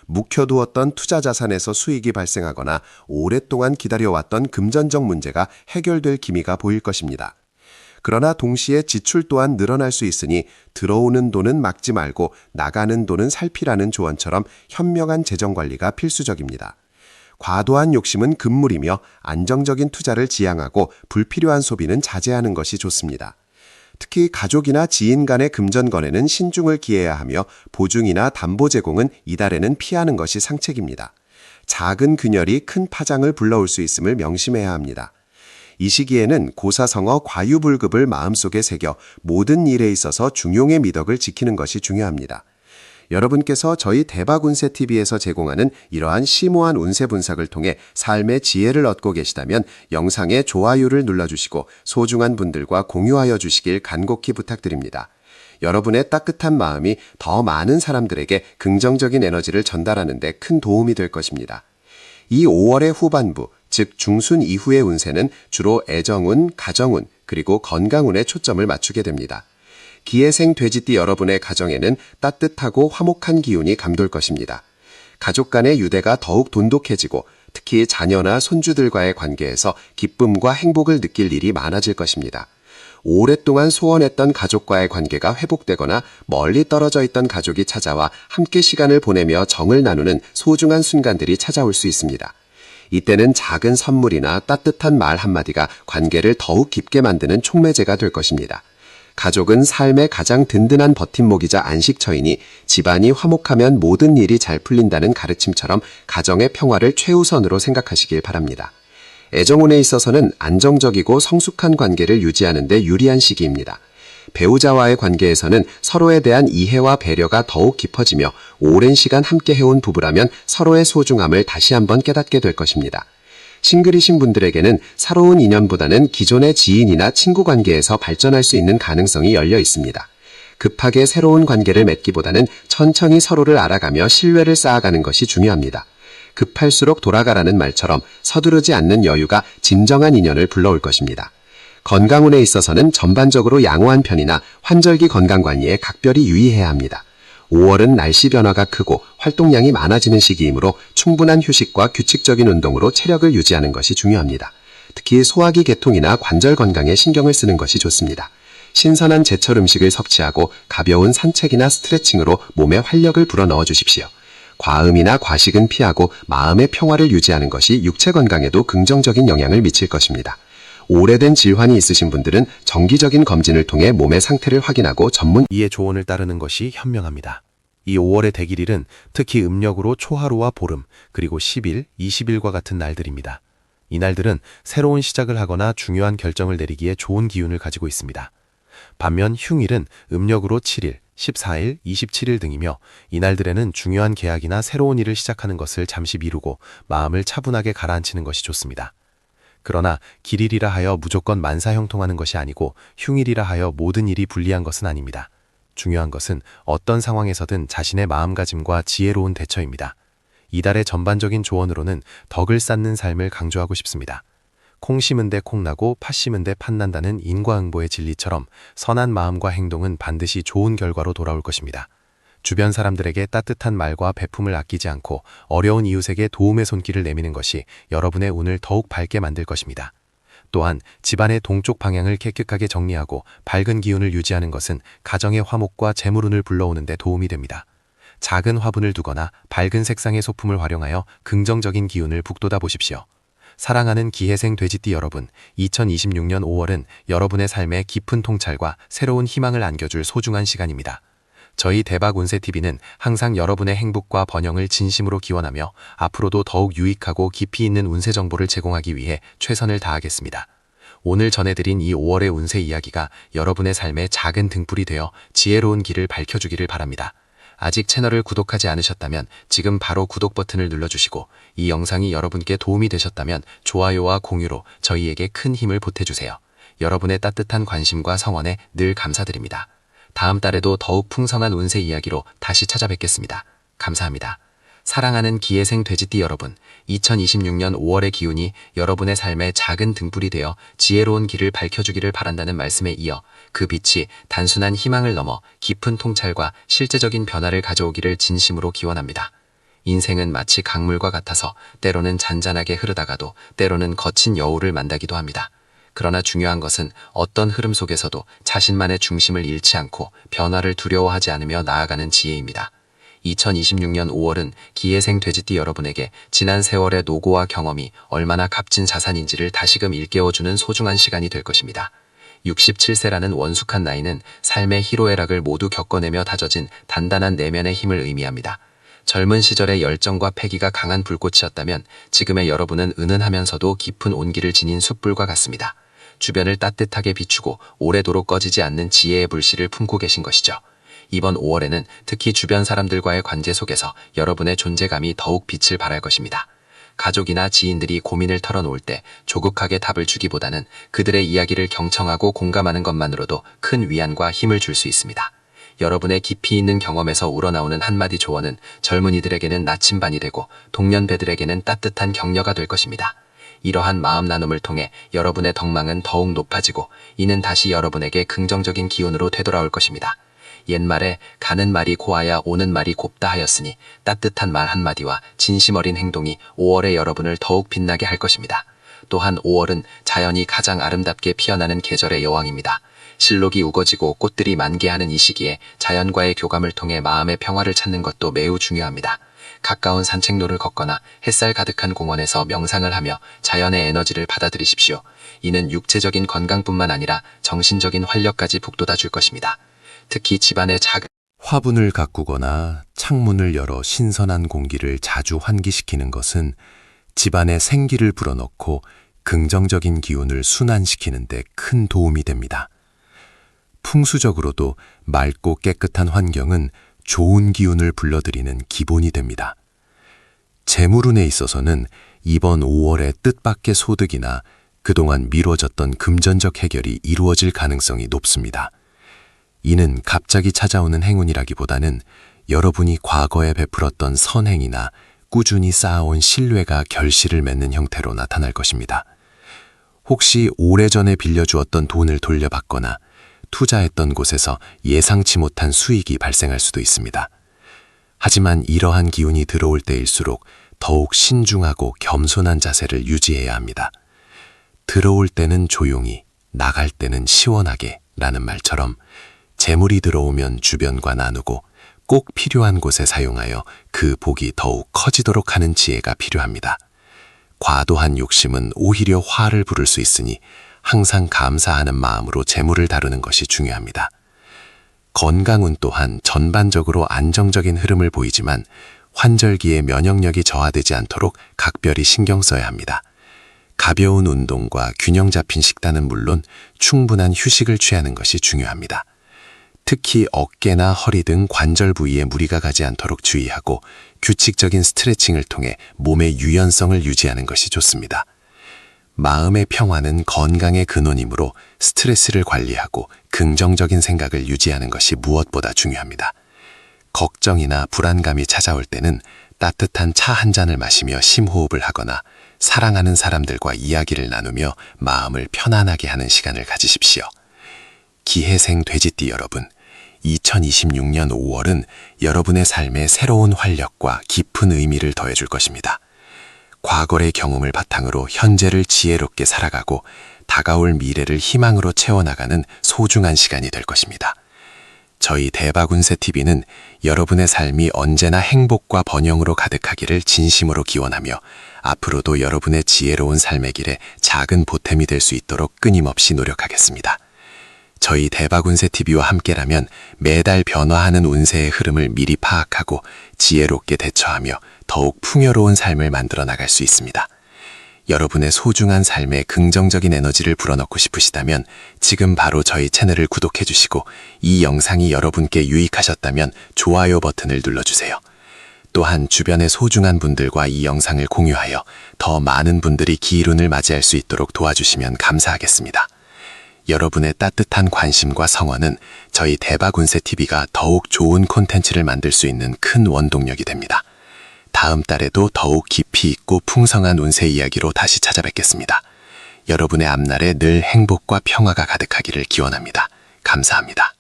묵혀두었던 투자 자산에서 수익이 발생하거나 오랫동안 기다려왔던 금전적 문제가 해결될 기미가 보일 것입니다. 그러나 동시에 지출 또한 늘어날 수 있으니 들어오는 돈은 막지 말고 나가는 돈은 살피라는 조언처럼 현명한 재정관리가 필수적입니다. 과도한 욕심은 금물이며 안정적인 투자를 지향하고 불필요한 소비는 자제하는 것이 좋습니다. 특히 가족이나 지인 간의 금전 거래는 신중을 기해야 하며 보증이나 담보 제공은 이달에는 피하는 것이 상책입니다. 작은 균열이 큰 파장을 불러올 수 있음을 명심해야 합니다. 이 시기에는 고사성어 과유불급을 마음속에 새겨 모든 일에 있어서 중용의 미덕을 지키는 것이 중요합니다. 여러분께서 저희 대박운세TV에서 제공하는 이러한 심오한 운세 분석을 통해 삶의 지혜를 얻고 계시다면 영상에 좋아요를 눌러주시고 소중한 분들과 공유하여 주시길 간곡히 부탁드립니다. 여러분의 따뜻한 마음이 더 많은 사람들에게 긍정적인 에너지를 전달하는 데 큰 도움이 될 것입니다. 이 5월의 후반부, 즉 중순 이후의 운세는 주로 애정운, 가정운, 그리고 건강운에 초점을 맞추게 됩니다. 기해생 돼지띠 여러분의 가정에는 따뜻하고 화목한 기운이 감돌 것입니다. 가족 간의 유대가 더욱 돈독해지고 특히 자녀나 손주들과의 관계에서 기쁨과 행복을 느낄 일이 많아질 것입니다. 오랫동안 소원했던 가족과의 관계가 회복되거나 멀리 떨어져 있던 가족이 찾아와 함께 시간을 보내며 정을 나누는 소중한 순간들이 찾아올 수 있습니다. 이때는 작은 선물이나 따뜻한 말 한마디가 관계를 더욱 깊게 만드는 촉매제가 될 것입니다. 가족은 삶의 가장 든든한 버팀목이자 안식처이니 집안이 화목하면 모든 일이 잘 풀린다는 가르침처럼 가정의 평화를 최우선으로 생각하시길 바랍니다. 애정운에 있어서는 안정적이고 성숙한 관계를 유지하는 데 유리한 시기입니다. 배우자와의 관계에서는 서로에 대한 이해와 배려가 더욱 깊어지며 오랜 시간 함께 해온 부부라면 서로의 소중함을 다시 한번 깨닫게 될 것입니다. 싱글이신 분들에게는 새로운 인연보다는 기존의 지인이나 친구 관계에서 발전할 수 있는 가능성이 열려 있습니다. 급하게 새로운 관계를 맺기보다는 천천히 서로를 알아가며 신뢰를 쌓아가는 것이 중요합니다. 급할수록 돌아가라는 말처럼 서두르지 않는 여유가 진정한 인연을 불러올 것입니다. 건강운에 있어서는 전반적으로 양호한 편이나 환절기 건강관리에 각별히 유의해야 합니다. 5월은 날씨 변화가 크고 활동량이 많아지는 시기이므로 충분한 휴식과 규칙적인 운동으로 체력을 유지하는 것이 중요합니다. 특히 소화기 계통이나 관절 건강에 신경을 쓰는 것이 좋습니다. 신선한 제철 음식을 섭취하고 가벼운 산책이나 스트레칭으로 몸에 활력을 불어넣어 주십시오. 과음이나 과식은 피하고 마음의 평화를 유지하는 것이 육체 건강에도 긍정적인 영향을 미칠 것입니다. 오래된 질환이 있으신 분들은 정기적인 검진을 통해 몸의 상태를 확인하고 전문 이의 조언을 따르는 것이 현명합니다. 이 5월의 대길일은 특히 음력으로 초하루와 보름, 그리고 10일, 20일과 같은 날들입니다. 이 날들은 새로운 시작을 하거나 중요한 결정을 내리기에 좋은 기운을 가지고 있습니다. 반면 흉일은 음력으로 7일, 14일, 27일 등이며 이날들에는 중요한 계약이나 새로운 일을 시작하는 것을 잠시 미루고 마음을 차분하게 가라앉히는 것이 좋습니다. 그러나 길일이라 하여 무조건 만사형통하는 것이 아니고 흉일이라 하여 모든 일이 불리한 것은 아닙니다. 중요한 것은 어떤 상황에서든 자신의 마음가짐과 지혜로운 대처입니다. 이달의 전반적인 조언으로는 덕을 쌓는 삶을 강조하고 싶습니다. 콩 심은 데 콩 나고 팥 심은 데 팥 난다는 인과응보의 진리처럼 선한 마음과 행동은 반드시 좋은 결과로 돌아올 것입니다. 주변 사람들에게 따뜻한 말과 베품을 아끼지 않고 어려운 이웃에게 도움의 손길을 내미는 것이 여러분의 운을 더욱 밝게 만들 것입니다. 또한 집안의 동쪽 방향을 깨끗하게 정리하고 밝은 기운을 유지하는 것은 가정의 화목과 재물운을 불러오는 데 도움이 됩니다. 작은 화분을 두거나 밝은 색상의 소품을 활용하여 긍정적인 기운을 북돋아 보십시오. 사랑하는 기해생 돼지띠 여러분, 2026년 5월은 여러분의 삶에 깊은 통찰과 새로운 희망을 안겨줄 소중한 시간입니다. 저희 대박운세TV는 항상 여러분의 행복과 번영을 진심으로 기원하며 앞으로도 더욱 유익하고 깊이 있는 운세 정보를 제공하기 위해 최선을 다하겠습니다. 오늘 전해드린 이 5월의 운세 이야기가 여러분의 삶에 작은 등불이 되어 지혜로운 길을 밝혀주기를 바랍니다. 아직 채널을 구독하지 않으셨다면 지금 바로 구독 버튼을 눌러주시고 이 영상이 여러분께 도움이 되셨다면 좋아요와 공유로 저희에게 큰 힘을 보태주세요. 여러분의 따뜻한 관심과 성원에 늘 감사드립니다. 다음 달에도 더욱 풍성한 운세 이야기로 다시 찾아뵙겠습니다. 감사합니다. 사랑하는 기해생 돼지띠 여러분, 2026년 5월의 기운이 여러분의 삶에 작은 등불이 되어 지혜로운 길을 밝혀주기를 바란다는 말씀에 이어 그 빛이 단순한 희망을 넘어 깊은 통찰과 실제적인 변화를 가져오기를 진심으로 기원합니다. 인생은 마치 강물과 같아서 때로는 잔잔하게 흐르다가도 때로는 거친 여울을 만나기도 합니다. 그러나 중요한 것은 어떤 흐름 속에서도 자신만의 중심을 잃지 않고 변화를 두려워하지 않으며 나아가는 지혜입니다. 2026년 5월은 기해생 돼지띠 여러분에게 지난 세월의 노고와 경험이 얼마나 값진 자산인지를 다시금 일깨워주는 소중한 시간이 될 것입니다. 67세라는 원숙한 나이는 삶의 희로애락을 모두 겪어내며 다져진 단단한 내면의 힘을 의미합니다. 젊은 시절의 열정과 패기가 강한 불꽃이었다면 지금의 여러분은 은은하면서도 깊은 온기를 지닌 숯불과 같습니다. 주변을 따뜻하게 비추고 오래도록 꺼지지 않는 지혜의 불씨를 품고 계신 것이죠. 이번 5월에는 특히 주변 사람들과의 관계 속에서 여러분의 존재감이 더욱 빛을 발할 것입니다. 가족이나 지인들이 고민을 털어놓을 때 조급하게 답을 주기보다는 그들의 이야기를 경청하고 공감하는 것만으로도 큰 위안과 힘을 줄 수 있습니다. 여러분의 깊이 있는 경험에서 우러나오는 한마디 조언은 젊은이들에게는 나침반이 되고 동년배들에게는 따뜻한 격려가 될 것입니다. 이러한 마음 나눔을 통해 여러분의 덕망은 더욱 높아지고 이는 다시 여러분에게 긍정적인 기운으로 되돌아올 것입니다. 옛말에 가는 말이 고와야 오는 말이 곱다 하였으니 따뜻한 말 한마디와 진심 어린 행동이 5월의 여러분을 더욱 빛나게 할 것입니다. 또한 5월은 자연이 가장 아름답게 피어나는 계절의 여왕입니다. 실록이 우거지고 꽃들이 만개하는 이 시기에 자연과의 교감을 통해 마음의 평화를 찾는 것도 매우 중요합니다. 가까운 산책로를 걷거나 햇살 가득한 공원에서 명상을 하며 자연의 에너지를 받아들이십시오. 이는 육체적인 건강뿐만 아니라 정신적인 활력까지 북돋아 줄 것입니다. 특히 집안의 작은 화분을 가꾸거나 창문을 열어 신선한 공기를 자주 환기시키는 것은 집안에 생기를 불어넣고 긍정적인 기운을 순환시키는 데 큰 도움이 됩니다. 풍수적으로도 맑고 깨끗한 환경은 좋은 기운을 불러들이는 기본이 됩니다. 재물운에 있어서는 이번 5월에 뜻밖의 소득이나 그동안 미뤄졌던 금전적 해결이 이루어질 가능성이 높습니다. 이는 갑자기 찾아오는 행운이라기보다는 여러분이 과거에 베풀었던 선행이나 꾸준히 쌓아온 신뢰가 결실을 맺는 형태로 나타날 것입니다. 혹시 오래전에 빌려주었던 돈을 돌려받거나 투자했던 곳에서 예상치 못한 수익이 발생할 수도 있습니다. 하지만 이러한 기운이 들어올 때일수록 더욱 신중하고 겸손한 자세를 유지해야 합니다. 들어올 때는 조용히, 나갈 때는 시원하게 라는 말처럼 재물이 들어오면 주변과 나누고 꼭 필요한 곳에 사용하여 그 복이 더욱 커지도록 하는 지혜가 필요합니다. 과도한 욕심은 오히려 화를 부를 수 있으니 항상 감사하는 마음으로 재물을 다루는 것이 중요합니다. 건강운 또한 전반적으로 안정적인 흐름을 보이지만 환절기에 면역력이 저하되지 않도록 각별히 신경 써야 합니다. 가벼운 운동과 균형 잡힌 식단은 물론 충분한 휴식을 취하는 것이 중요합니다. 특히 어깨나 허리 등 관절 부위에 무리가 가지 않도록 주의하고 규칙적인 스트레칭을 통해 몸의 유연성을 유지하는 것이 좋습니다. 마음의 평화는 건강의 근원이므로 스트레스를 관리하고 긍정적인 생각을 유지하는 것이 무엇보다 중요합니다. 걱정이나 불안감이 찾아올 때는 따뜻한 차 한 잔을 마시며 심호흡을 하거나 사랑하는 사람들과 이야기를 나누며 마음을 편안하게 하는 시간을 가지십시오. 기해생 돼지띠 여러분, 2026년 5월은 여러분의 삶에 새로운 활력과 깊은 의미를 더해줄 것입니다. 과거의 경험을 바탕으로 현재를 지혜롭게 살아가고 다가올 미래를 희망으로 채워나가는 소중한 시간이 될 것입니다. 저희 대박운세TV는 여러분의 삶이 언제나 행복과 번영으로 가득하기를 진심으로 기원하며 앞으로도 여러분의 지혜로운 삶의 길에 작은 보탬이 될 수 있도록 끊임없이 노력하겠습니다. 저희 대박운세TV와 함께라면 매달 변화하는 운세의 흐름을 미리 파악하고 지혜롭게 대처하며 더욱 풍요로운 삶을 만들어 나갈 수 있습니다. 여러분의 소중한 삶에 긍정적인 에너지를 불어넣고 싶으시다면 지금 바로 저희 채널을 구독해 주시고 이 영상이 여러분께 유익하셨다면 좋아요 버튼을 눌러주세요. 또한 주변의 소중한 분들과 이 영상을 공유하여 더 많은 분들이 기일운을 맞이할 수 있도록 도와주시면 감사하겠습니다. 여러분의 따뜻한 관심과 성원은 저희 대박운세TV가 더욱 좋은 콘텐츠를 만들 수 있는 큰 원동력이 됩니다. 다음 달에도 더욱 깊이 있고 풍성한 운세 이야기로 다시 찾아뵙겠습니다. 여러분의 앞날에 늘 행복과 평화가 가득하기를 기원합니다. 감사합니다.